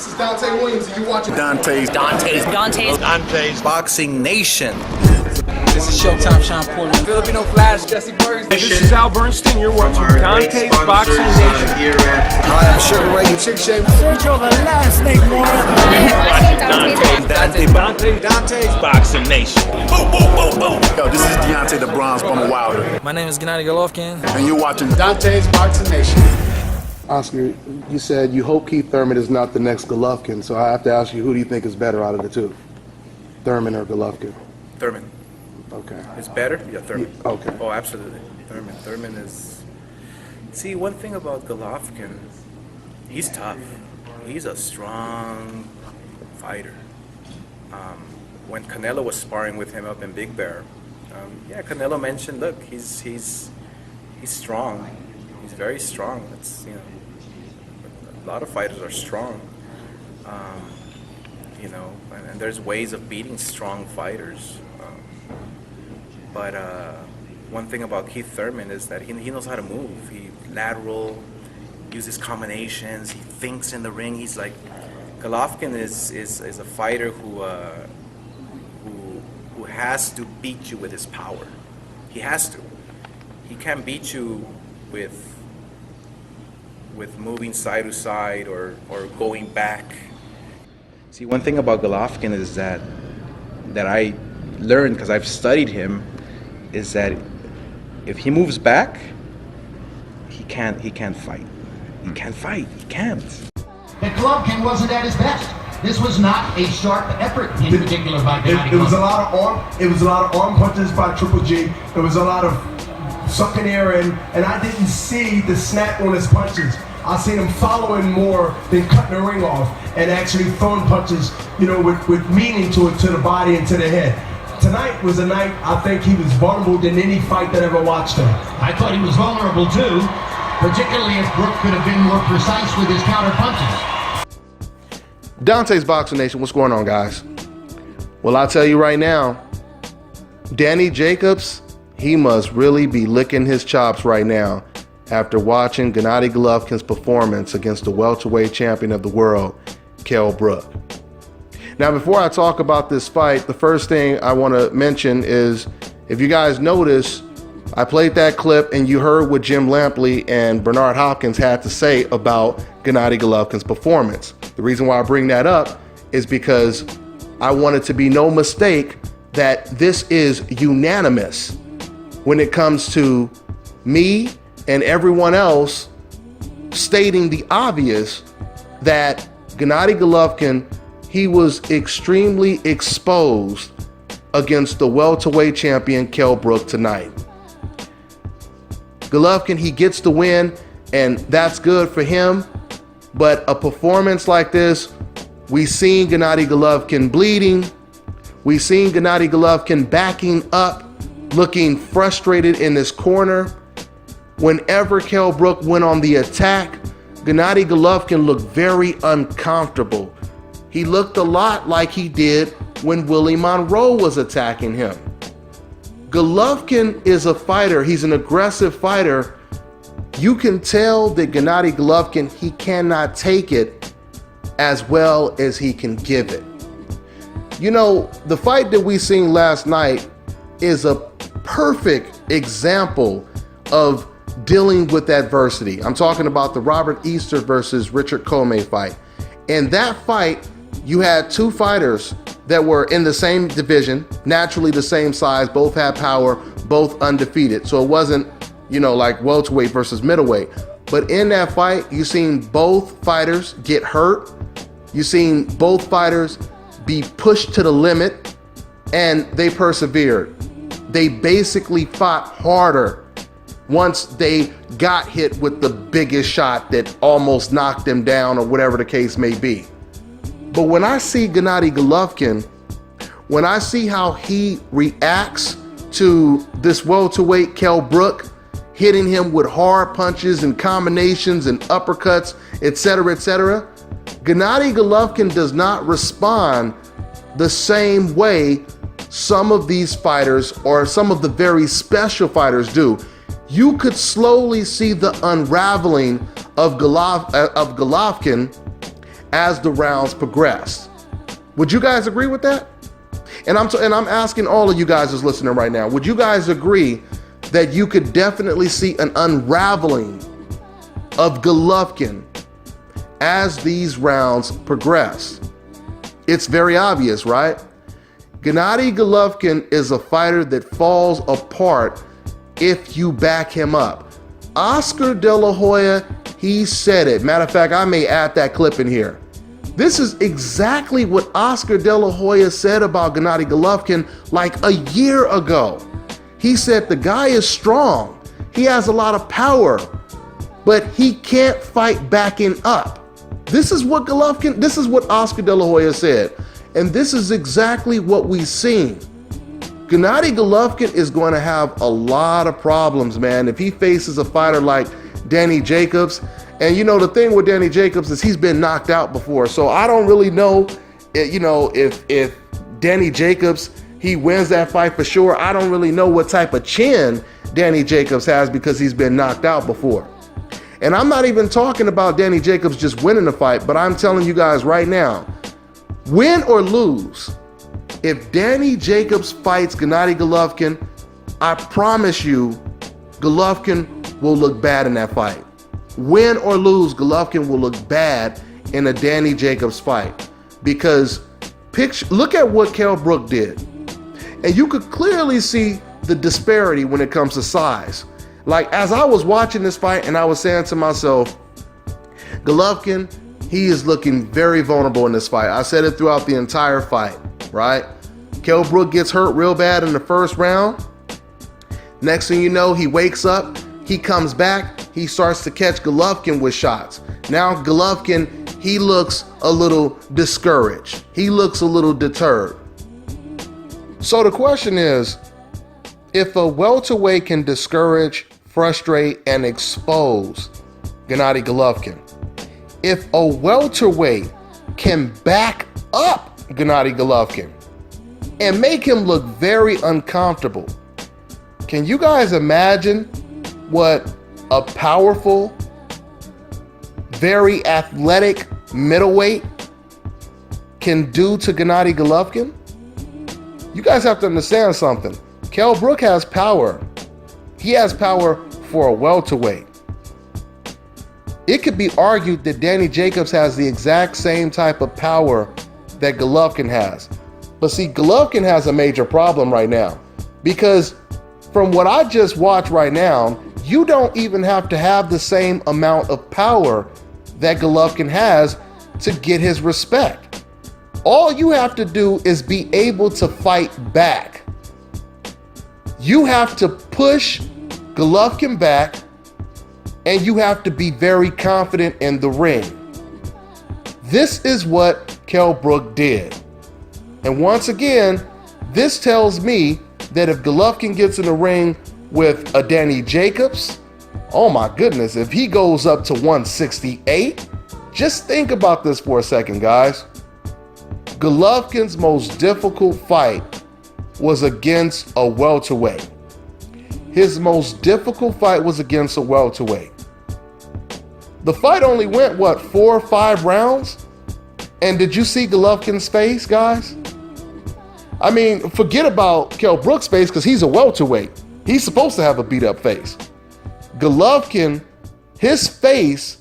This is Dante Williams, and you're watching Dontae's Boxing Nation. This is Showtime Sean Porter. Filipino Flash, Jesse Burns. This is Al Bernstein. You're watching Dontae's Boxing Nation. Hi, I'm Sugar Ray. Chick Shape. Sergio the last name more. Dontae's Boxing Nation. Boom, boom, boom, boom. Yo, this is Deontay the Bronze Bomber Wilder. My name is Gennady Golovkin. And you're watching Dante's Boxing Nation. Oscar, you said you hope Keith Thurman is not the next Golovkin, so I have to ask you, who do you think is better out of the two? Thurman or Golovkin? Thurman. Okay. It's better? Yeah, Thurman. Okay. Oh, absolutely. Thurman. Thurman is... See, one thing about Golovkin, he's tough. He's a strong fighter. When Canelo was sparring with him up in Big Bear, yeah, Canelo mentioned, look, he's strong. He's very strong. It's, you know, a lot of fighters are strong. You know, and there's ways of beating strong fighters. But one thing about Keith Thurman is that he knows how to move. He lateral, uses combinations. He thinks in the ring. He's like, Golovkin is a fighter who has to beat you with his power. He has to. He can't beat you with moving side to side or going back. See, one thing about Golovkin is that I learned, because I've studied him, is that if he moves back, he can't fight. He can't fight. He can't. That Golovkin wasn't at his best. This was not a sharp effort in particular by Gennady. It was a lot of arm. It was a lot of arm punches by Triple G. There was a lot of sucking air in, and I didn't see the snap on his punches. I seen him following more than cutting the ring off and actually throwing punches, you know, with meaning to it, to the body and to the head. Tonight was a night I think he was vulnerable than any fight that ever watched him. I thought he was vulnerable too, particularly if Brook could have been more precise with his counter punches. Dante's Boxing Nation, what's going on, guys? Well, I'll tell you right now, Danny Jacobs, he must really be licking his chops right now after watching Gennady Golovkin's performance against the welterweight champion of the world, KELL Brook. Now, before I talk about this fight, the first thing I want to mention is, if you guys notice, I played that clip and you heard what Jim Lampley and Bernard Hopkins had to say about Gennady Golovkin's performance. The reason why I bring that up is because I want it to be no mistake that this is unanimous when it comes to me and everyone else stating the obvious, that Gennady Golovkin, he was extremely exposed against the welterweight champion KELL Brook tonight. Golovkin, he gets the win, and that's good for him. But a performance like this, we seen Gennady Golovkin bleeding. We seen Gennady Golovkin backing up, looking frustrated in this corner. Whenever KELL Brook went on the attack, Gennady Golovkin looked very uncomfortable. He looked a lot like he did when Willie Monroe was attacking him. Golovkin is a fighter. He's an aggressive fighter. You can tell that Gennady Golovkin, he cannot take it as well as he can give it. You know, the fight that we seen last night is a perfect example of dealing with adversity. I'm talking about the Robert Easter versus Richard Commey fight. In that fight, you had two fighters that were in the same division, naturally the same size, both had power, both undefeated. So it wasn't, you know, like welterweight versus middleweight. But in that fight, you seen both fighters get hurt. You seen both fighters be pushed to the limit, and they persevered. They basically fought harder once they got hit with the biggest shot that almost knocked them down, or whatever the case may be. But when I see Gennady Golovkin, when I see how he reacts to this welterweight KELL Brook, hitting him with hard punches and combinations and uppercuts, etc., etc., Gennady Golovkin does not respond the same way some of these fighters, or some of the very special fighters, do. You could slowly see the unraveling of Golovkin as the rounds progressed. Would you guys agree with that? And I'm asking all of you guys who's listening right now, would you guys agree that you could definitely see an unraveling of Golovkin as these rounds progress? It's very obvious, right? Gennady Golovkin is a fighter that falls apart if you back him up. Oscar De La Hoya, he said it. Matter of fact, I may add that clip in here. This is exactly what Oscar De La Hoya said about Gennady Golovkin like a year ago. He said the guy is strong, he has a lot of power, but he can't fight backing up. This is what Oscar De La Hoya said, and this is exactly what we've seen. Gennady Golovkin is going to have a lot of problems, man, if he faces a fighter like Danny Jacobs. And you know, the thing with Danny Jacobs is he's been knocked out before, so I don't really know, if Danny Jacobs, he wins that fight for sure. I don't really know what type of chin Danny Jacobs has because he's been knocked out before. And I'm not even talking about Danny Jacobs just winning the fight, but I'm telling you guys right now, win or lose, if Danny Jacobs fights Gennady Golovkin, I promise you, Golovkin will look bad in that fight. Win or lose, Golovkin will look bad in a Danny Jacobs fight, because look at what Kell Brook did. And you could clearly see the disparity when it comes to size. Like, as I was watching this fight and I was saying to myself, Golovkin, he is looking very vulnerable in this fight. I said it throughout the entire fight, right? Kell Brook gets hurt real bad in the first round. Next thing you know, he wakes up, he comes back, he starts to catch Golovkin with shots. Now Golovkin, he looks a little discouraged. He looks a little deterred. So the question is, if a welterweight can discourage, frustrate, and expose Gennady Golovkin, if a welterweight can back up Gennady Golovkin and make him look very uncomfortable, can you guys imagine what a powerful, very athletic middleweight can do to Gennady Golovkin? You guys have to understand something. Kell Brook has power. He has power for a welterweight. It could be argued that Danny Jacobs has the exact same type of power that Golovkin has. But see, Golovkin has a major problem right now, because from what I just watched right now, you don't even have to have the same amount of power that Golovkin has to get his respect. All you have to do is be able to fight back. You have to push Golovkin back, and you have to be very confident in the ring. This is what Kell Brook did. And once again, this tells me that if Golovkin gets in the ring with a Danny Jacobs, oh my goodness, if he goes up to 168, just think about this for a second, guys. Golovkin's most difficult fight was against a welterweight. His most difficult fight was against a welterweight. The fight only went, 4 or 5 rounds? And did you see Golovkin's face, guys? I mean, forget about Kell Brook's face, because he's a welterweight. He's supposed to have a beat up face. Golovkin, his face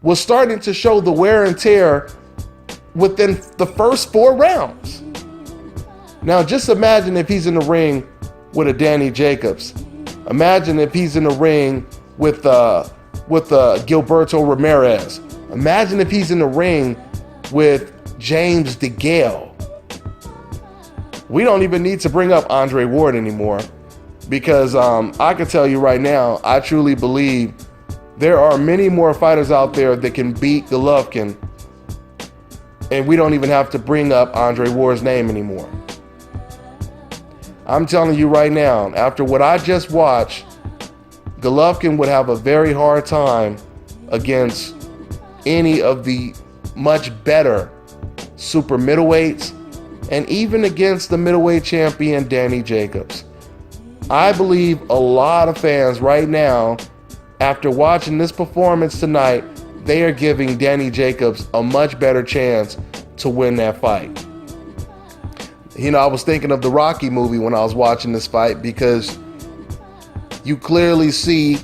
was starting to show the wear and tear within the first 4 rounds. Now just imagine if he's in the ring with a Danny Jacobs. Imagine if he's in the ring with Gilberto Ramirez. Imagine if he's in the ring with James DeGale. We don't even need to bring up Andre Ward anymore, because I can tell you right now, I truly believe there are many more fighters out there that can beat Golovkin, and we don't even have to bring up Andre Ward's name anymore. I'm telling you right now, after what I just watched, Golovkin would have a very hard time against any of the much better super middleweights, and even against the middleweight champion Danny Jacobs. I believe a lot of fans right now, after watching this performance tonight, they are giving Danny Jacobs a much better chance to win that fight. You know, I was thinking of the Rocky movie when I was watching this fight, because you clearly see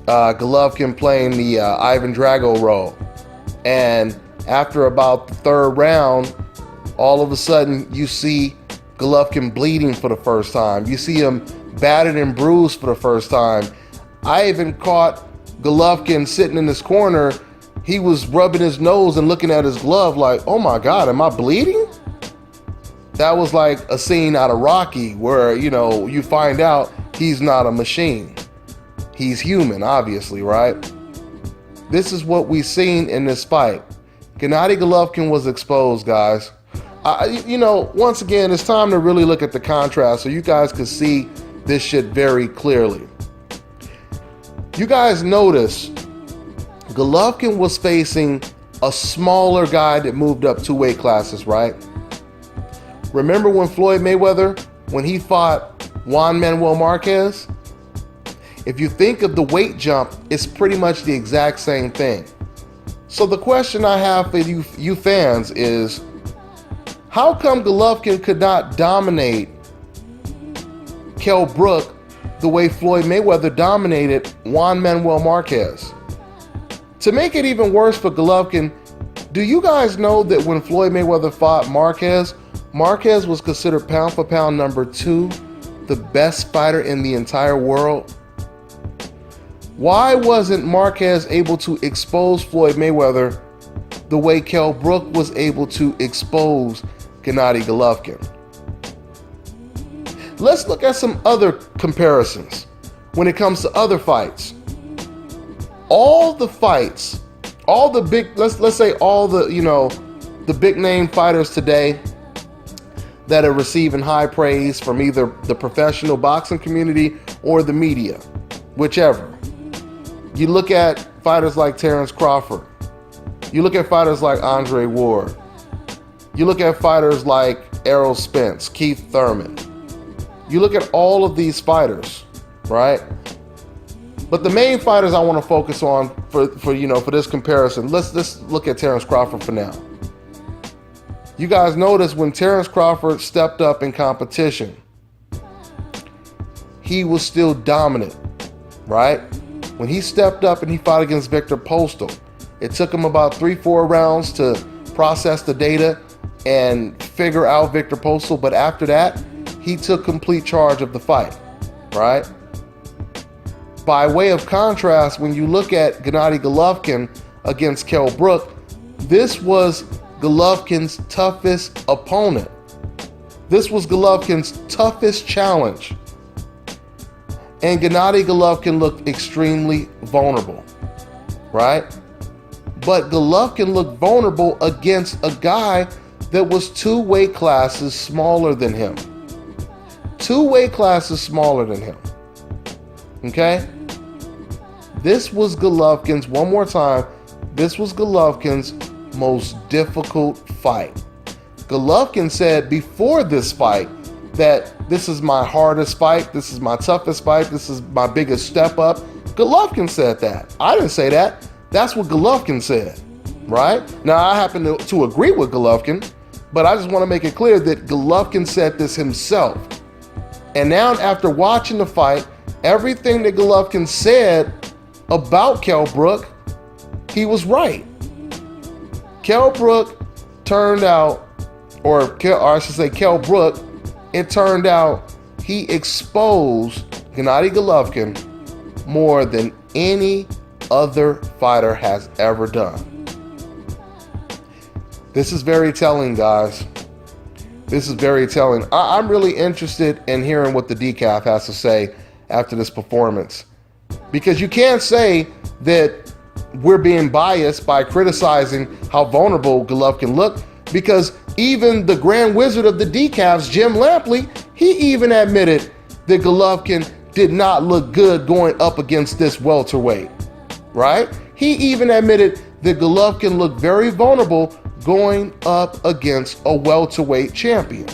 Golovkin playing the Ivan Drago role. And after about the third round, all of a sudden you see Golovkin bleeding for the first time. You see him battered and bruised for the first time. I even caught Golovkin sitting in this corner. He was rubbing his nose and looking at his glove like, oh my God, am I bleeding? That was like a scene out of Rocky where, you know, you find out he's not a machine. He's human, obviously, right? This is what we've seen in this fight. Gennady Golovkin was exposed, guys. You know, once again, it's time to really look at the contrast so you guys can see this shit very clearly. You guys notice Golovkin was facing a smaller guy that moved up 2 weight classes, right? Remember when Floyd Mayweather, when he fought Juan Manuel Marquez? If you think of the weight jump, it's pretty much the exact same thing. So the question I have for you fans is, how come Golovkin could not dominate KELL BROOK the way Floyd Mayweather dominated Juan Manuel Marquez? To make it even worse for Golovkin, do you guys know that when Floyd Mayweather fought Marquez, Marquez was considered pound for pound number 2, the best fighter in the entire world? Why wasn't Marquez able to expose Floyd Mayweather the way KELL BROOK was able to expose Gennady Golovkin? Let's look at some other comparisons when it comes to other fights. All the fights, all the big, let's say all the, you know, the big name fighters today that are receiving high praise from either the professional boxing community or the media, whichever. You look at fighters like Terrence Crawford. You look at fighters like Andre Ward. You look at fighters like Errol Spence, Keith Thurman. You look at all of these fighters, right? But the main fighters I want to focus on for this comparison, let's look at Terrence Crawford for now. You guys notice when Terrence Crawford stepped up in competition, he was still dominant, right? When he stepped up and he fought against Victor Postol, it took him about 3-4 rounds to process the data and figure out Victor Postol, but after that, he took complete charge of the fight, right? By way of contrast, when you look at Gennady Golovkin against KELL BROOK, this was Golovkin's toughest opponent. This was Golovkin's toughest challenge. And Gennady Golovkin looked extremely vulnerable, right? But Golovkin looked vulnerable against a guy that was 2 weight classes smaller than him. 2 weight classes smaller than him. Okay? This was Golovkin's, one more time, this was Golovkin's most difficult fight. Golovkin said before this fight that this is my hardest fight, this is my toughest fight, this is my biggest step up. Golovkin said that. I didn't say that. That's what Golovkin said, right? Now, I happen to agree with Golovkin, but I just want to make it clear that Golovkin said this himself. And now, after watching the fight, everything that Golovkin said about KELL BROOK, he was right. KELL BROOK turned out, or I should say KELL BROOK, it turned out he exposed Gennady Golovkin more than any other fighter has ever done. This is very telling, guys. This is very telling. I'm really interested in hearing what the decaf has to say after this performance, because you can't say that we're being biased by criticizing how vulnerable Golovkin looked, because even the Grand Wizard of the decafs, Jim Lampley, he even admitted that Golovkin did not look good going up against this welterweight, right? He even admitted that Golovkin looked very vulnerable going up against a welterweight champion.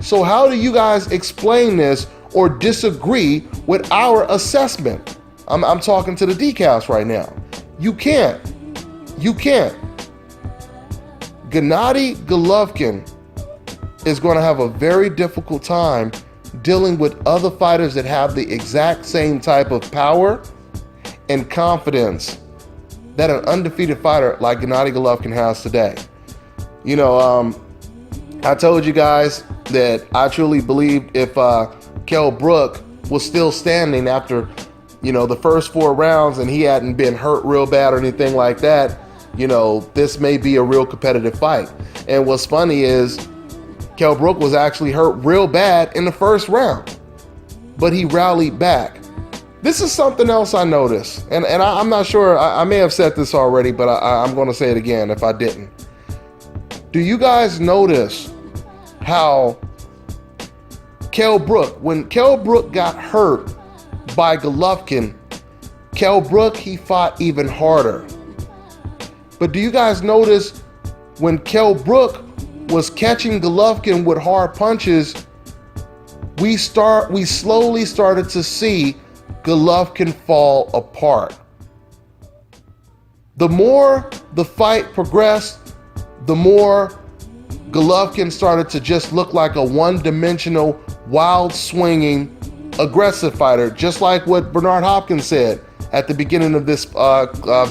So how do you guys explain this or disagree with our assessment? I'm talking to the decafs right now. You can't. You can't. Gennady Golovkin is going to have a very difficult time dealing with other fighters that have the exact same type of power and confidence that an undefeated fighter like Gennady Golovkin has today. You know, I told you guys that I truly believed if KELL BROOK was still standing after, you know, the first 4 rounds and he hadn't been hurt real bad or anything like that, you know, this may be a real competitive fight. And what's funny is KELL BROOK was actually hurt real bad in the first round, but he rallied back. This is something else I noticed, and I'm not sure, I may have said this already, but I'm going to say it again if I didn't. Do you guys notice how KELL BROOK, when KELL BROOK got hurt by Golovkin, KELL BROOK, he fought even harder. But do you guys notice when KELL BROOK was catching Golovkin with hard punches, we slowly started to see Golovkin fall apart. The more the fight progressed, the more Golovkin started to just look like a one-dimensional, wild swinging, aggressive fighter, just like what Bernard Hopkins said at the beginning of this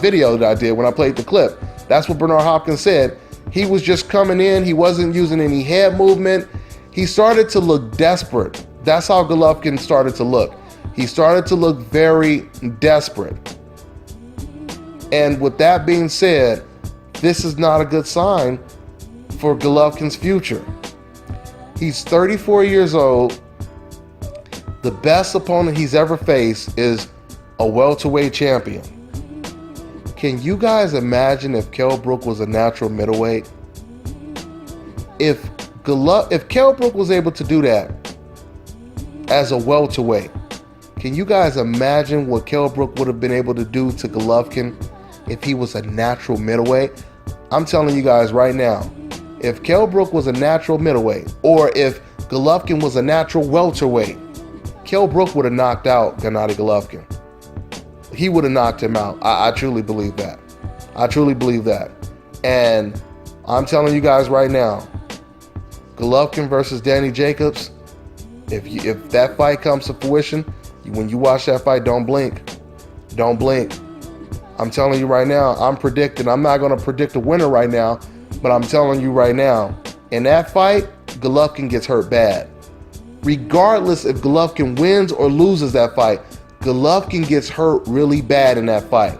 video that I did when I played the clip. That's what Bernard Hopkins said. He was just coming in, he wasn't using any head movement. He started to look desperate. That's how Golovkin started to look. He started to look very desperate. And with that being said, this is not a good sign for Golovkin's future. He's 34 years old. The best opponent he's ever faced is a welterweight champion. Can you guys imagine if KELL BROOK was a natural middleweight? If KELL BROOK was able to do that as a welterweight, can you guys imagine what KELL BROOK would have been able to do to Golovkin if he was a natural middleweight? I'm telling you guys right now, if KELL BROOK was a natural middleweight, or if Golovkin was a natural welterweight, KELL BROOK would have knocked out Gennady Golovkin. He would have knocked him out. I truly believe that. I truly believe that. And I'm telling you guys right now, Golovkin versus Danny Jacobs, if that fight comes to fruition, when you watch that fight, don't blink. Don't blink. I'm telling you right now, I'm predicting. I'm not going to predict a winner right now, but I'm telling you right now, in that fight, Golovkin gets hurt bad. Regardless if Golovkin wins or loses that fight, Golovkin gets hurt really bad in that fight.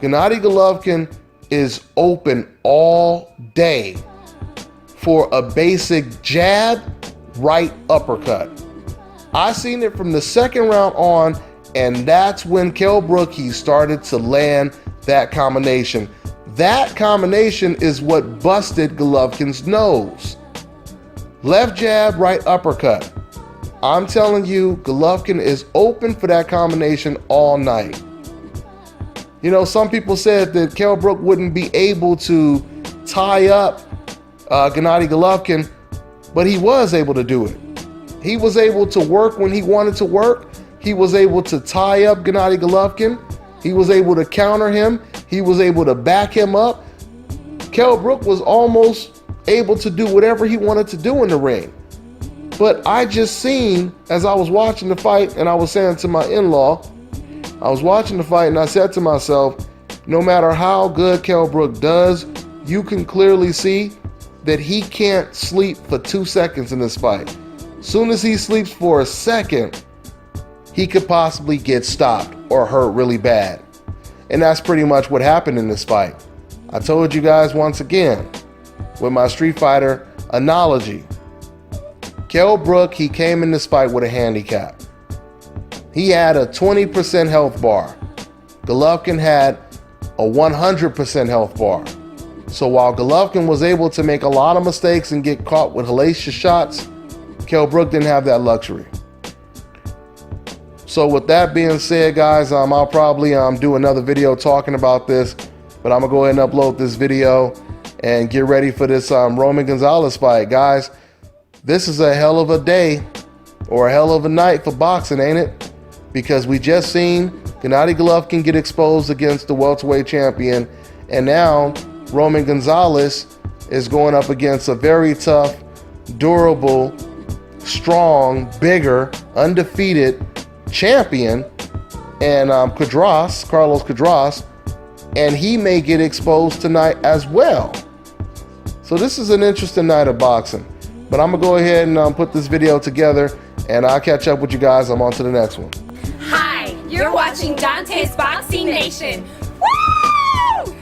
Gennady Golovkin is open all day for a basic jab, right uppercut. I seen it from the second round on, and that's when KELL BROOK, he started to land that combination. That combination is what busted Golovkin's nose. Left jab, right uppercut. I'm telling you, Golovkin is open for that combination all night. You know, some people said that KELL BROOK wouldn't be able to tie up Gennady Golovkin, but he was able to do it. He was able to work when he wanted to work. He was able to tie up Gennady Golovkin. He was able to counter him. He was able to back him up. KELL BROOK was almost able to do whatever he wanted to do in the ring. But I just seen, as I was watching the fight, and I was saying to my in-law, I was watching the fight and I said to myself, no matter how good KELL BROOK does, you can clearly see that he can't sleep for 2 seconds in this fight. Soon as he sleeps for a second, he could possibly get stopped or hurt really bad. And that's pretty much what happened in this fight. I told you guys once again, with my Street Fighter analogy, KELL BROOK, he came in this fight with a handicap. He had a 20% health bar. Golovkin had a 100% health bar. So while Golovkin was able to make a lot of mistakes and get caught with hellacious shots, KELL BROOK didn't have that luxury. So with that being said, guys, I'll probably do another video talking about this, but I'm gonna go ahead and upload this video and get ready for this Roman Gonzalez fight. Guys, this is a hell of a day or a hell of a night for boxing, ain't it? because we just seen Gennady Golovkin get exposed against the welterweight champion, and now Roman Gonzalez is going up against a very tough, durable, strong, bigger, undefeated champion, and Carlos Cedras, and he may get exposed tonight as well. So this is an interesting night of boxing. But I'm gonna go ahead and put this video together, and I'll catch up with you guys. I'm on to the next one. Hi, you're watching Dante's Boxing Nation. Woo!